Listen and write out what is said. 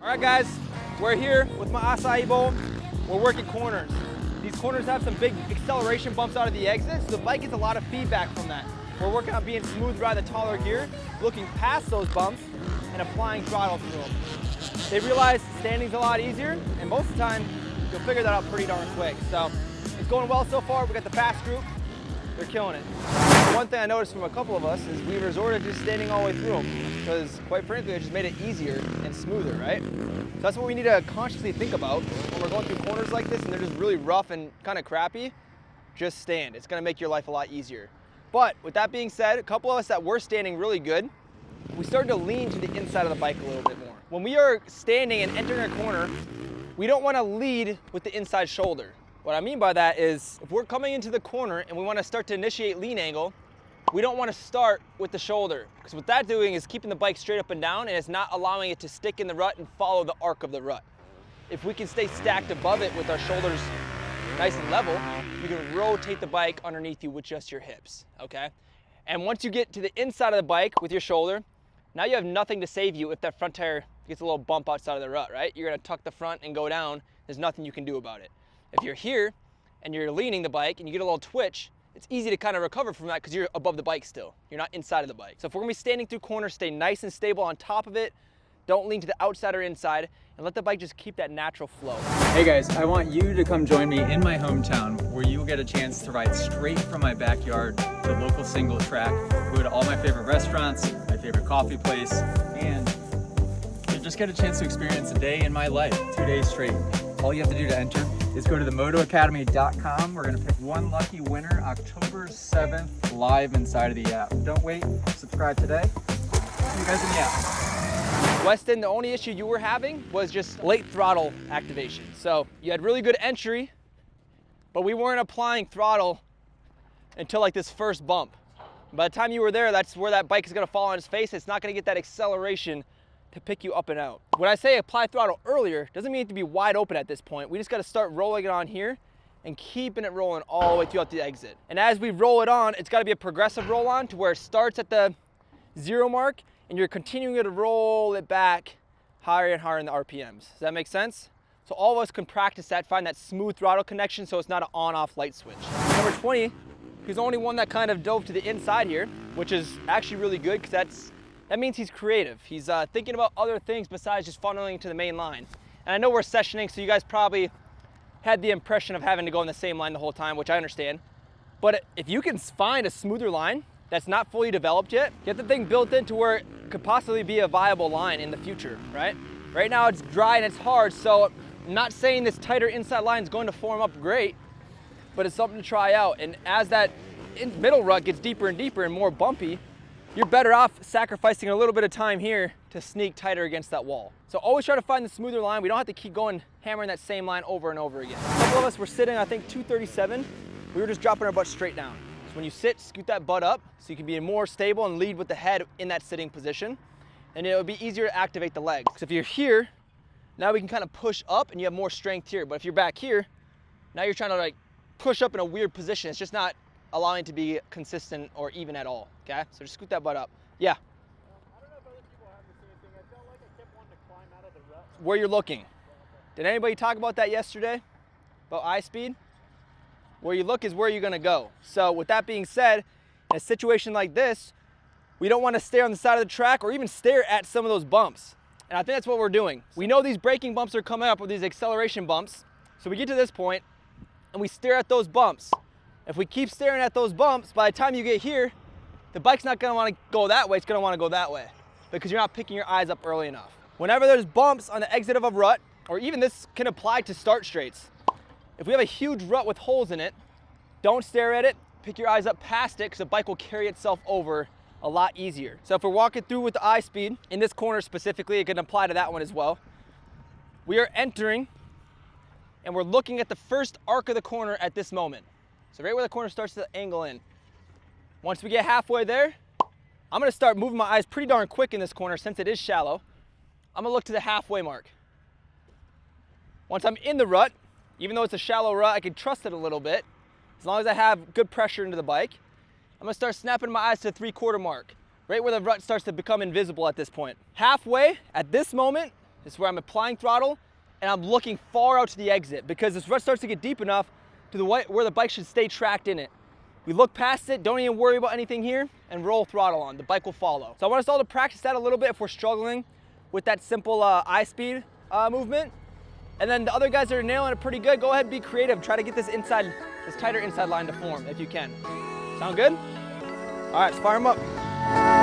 All right guys, we're here with my acai bowl. We're working corners. These corners have some big acceleration bumps out of the exit, so the bike gets a lot of feedback from that. We're working on being smooth right the taller gear, looking past those bumps and applying throttle through them. They realize standing's a lot easier, and most of the time, you'll figure that out pretty darn quick. So it's going well so far. We got the fast group. They're killing it. One thing I noticed from a couple of us is we resorted to just standing all the way through them because, quite frankly, it just made it easier and smoother, right? So that's what we need to consciously think about when we're going through corners like this and they're just really rough and kind of crappy. Just stand. It's going to make your life a lot easier. But with that being said, a couple of us that were standing really good, we started to lean to the inside of the bike a little bit more. When we are standing and entering a corner, we don't want to lead with the inside shoulder. What I mean by that is if we're coming into the corner and we want to start to initiate lean angle, we don't want to start with the shoulder, because what that's doing is keeping the bike straight up and down, and it's not allowing it to stick in the rut and follow the arc of the rut. If we can stay stacked above it with our shoulders nice and level, you can rotate the bike underneath you with just your hips, okay? And once you get to the inside of the bike with your shoulder, now you have nothing to save you if that front tire gets a little bump outside of the rut, right? You're gonna tuck the front and go down. There's nothing you can do about it. If you're here and you're leaning the bike and you get a little twitch, it's easy to kind of recover from that because you're above the bike still. You're not inside of the bike. So if we're gonna be standing through corners, stay nice and stable on top of it. Don't lean to the outside or inside, and let the bike just keep that natural flow. Hey guys, I want you to come join me in my hometown where you will get a chance to ride straight from my backyard to local single track, go to all my favorite restaurants, my favorite coffee place, and you just get a chance to experience a day in my life, 2 days straight. All you have to do to enter is go to the motoacademy.com. We're gonna pick one lucky winner October 7th live inside of the app. Don't wait, subscribe today. See you guys in the app. Weston, the only issue you were having was just late throttle activation. So you had really good entry, but we weren't applying throttle until like this first bump. By the time you were there, that's where that bike is gonna fall on its face. It's not gonna get that acceleration to pick you up and out. When I say apply throttle earlier, doesn't mean it to be wide open at this point. We just gotta start rolling it on here and keeping it rolling all the way throughout the exit. And as we roll it on, it's gotta be a progressive roll on to where it starts at the 0 mark and you're continuing to roll it back higher and higher in the RPMs. Does that make sense? So all of us can practice that, find that smooth throttle connection so it's not an on-off light switch. Number 20, he's the only one that kind of dove to the inside here, which is actually really good because that means he's creative. He's thinking about other things besides just funneling to the main line. And I know we're sessioning, so you guys probably had the impression of having to go in the same line the whole time, which I understand. But if you can find a smoother line that's not fully developed yet, get the thing built into where it could possibly be a viable line in the future, right? Right now it's dry and it's hard, so I'm not saying this tighter inside line is going to form up great, but it's something to try out. And as that middle rut gets deeper and deeper and more bumpy, you're better off sacrificing a little bit of time here to sneak tighter against that wall. So always try to find the smoother line. We don't have to keep going, hammering that same line over and over again. A couple of us were sitting, I think 237. We were just dropping our butt straight down. So when you sit, scoot that butt up so you can be more stable and lead with the head in that sitting position. And it'll be easier to activate the legs. So if you're here, now we can kind of push up and you have more strength here. But if you're back here, now you're trying to like push up in a weird position. It's just not allowing it to be consistent or even at all, okay? So just scoot that butt up. Yeah? I don't know if other people have the same thing. I felt like I kept wanting to climb out of the rut. Where you're looking. Did anybody talk about that yesterday? About eye speed? Where you look is where you're gonna go. So with that being said, in a situation like this, we don't wanna stare on the side of the track or even stare at some of those bumps. And I think that's what we're doing. We know these braking bumps are coming up with these acceleration bumps. So we get to this point and we stare at those bumps. If we keep staring at those bumps, by the time you get here, the bike's not gonna wanna go that way, it's gonna wanna go that way because you're not picking your eyes up early enough. Whenever there's bumps on the exit of a rut, or even this can apply to start straights, if we have a huge rut with holes in it, don't stare at it, pick your eyes up past it because the bike will carry itself over a lot easier. So if we're walking through with the eye speed, in this corner specifically, it can apply to that one as well. We are entering and we're looking at the first arc of the corner at this moment. So right where the corner starts to angle in. Once we get halfway there, I'm gonna start moving my eyes pretty darn quick in this corner since it is shallow. I'm gonna look to the halfway mark. Once I'm in the rut, even though it's a shallow rut, I can trust it a little bit. As long as I have good pressure into the bike, I'm gonna start snapping my eyes to the 3/4 mark, right where the rut starts to become invisible at this point. Halfway, at this moment, This is where I'm applying throttle and I'm looking far out to the exit because this rut starts to get deep enough to the where the bike should stay tracked in it. We look past it, don't even worry about anything here, and roll throttle on. The bike will follow. So I want us all to practice that a little bit if we're struggling with that simple eye speed movement. And then the other guys that are nailing it pretty good, go ahead and be creative. Try to get this tighter inside line to form if you can. Sound good? All right, let's fire them up.